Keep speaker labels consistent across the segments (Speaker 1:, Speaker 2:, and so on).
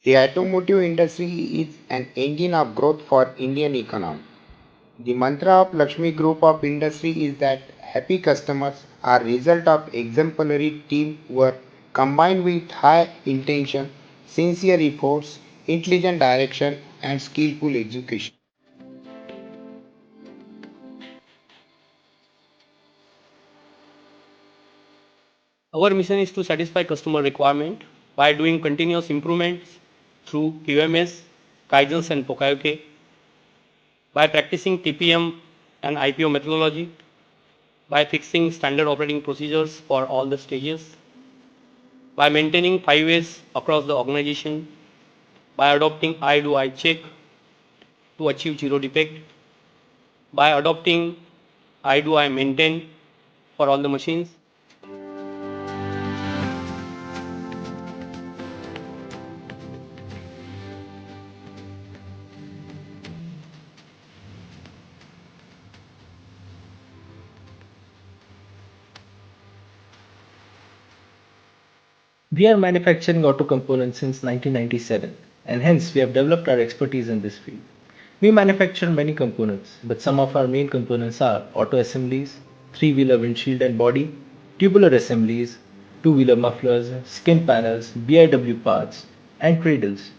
Speaker 1: The automotive industry is an engine of growth for Indian economy. The mantra of Lakshmi Group of Industry is that happy customers are result of exemplary teamwork combined with high intention, sincere efforts, intelligent direction and skillful execution.
Speaker 2: Our mission is to satisfy customer requirement by doing continuous improvements through QMS, Kaizens and Pokayoke, by practicing TPM and IPO methodology, by fixing standard operating procedures for all the stages, by maintaining 5 A's across the organization, by adopting I do I check to achieve zero defect, by adopting I do I maintain for all the machines.
Speaker 3: We are manufacturing auto components since 1997, and hence we have developed our expertise in this field. We manufacture many components, but some of our main components are auto assemblies, three-wheeler windshield and body, tubular assemblies, two-wheeler mufflers, skin panels, BIW parts, and cradles.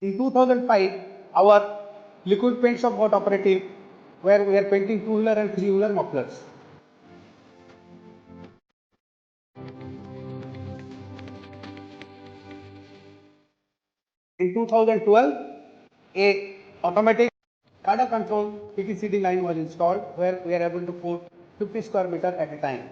Speaker 4: In 2005, our liquid paints of got operative where we are painting two-wheeler and three-wheeler mufflers. In 2012, a automatic SCADA control PTCD line was installed where we are able to put 50 square meter at a time.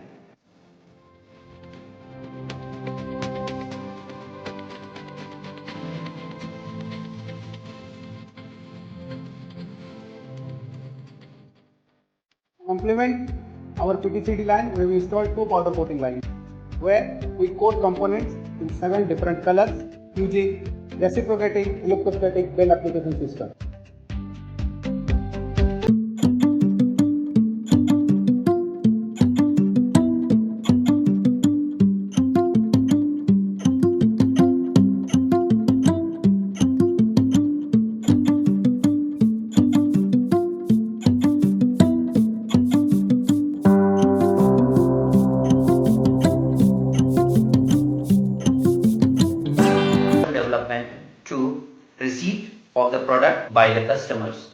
Speaker 4: Complement our PTCD line, we have installed two powder coating lines where we coat components in 7 different colors using reciprocating electrostatic bell application system.
Speaker 5: Development to receipt of the product by the customers.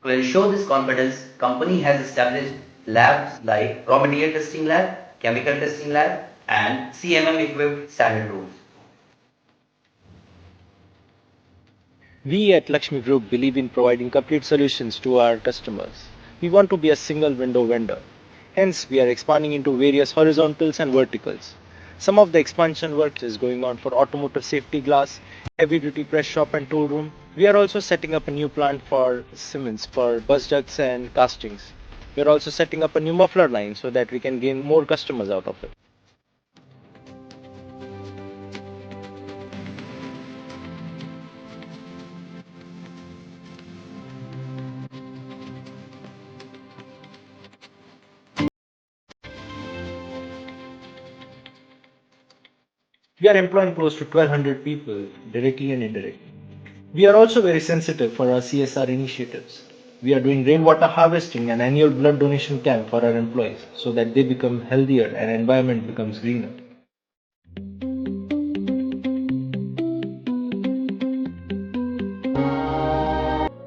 Speaker 5: To ensure this confidence, company has established labs like raw material testing lab, chemical testing lab, and CMM equipped standard rooms.
Speaker 3: We at Lakshmi Group believe in providing complete solutions to our customers. We want to be a single window vendor. Hence, we are expanding into various horizontals and verticals. Some of the expansion work is going on for automotive safety glass, heavy duty press shop and tool room. We are also setting up a new plant for Siemens for bus ducts and castings. We are also setting up a new muffler line so that we can gain more customers out of it. We are employing close to 1200 people directly and indirectly. We are also very sensitive for our CSR initiatives. We are doing rainwater harvesting and annual blood donation camp for our employees so that they become healthier and environment becomes greener.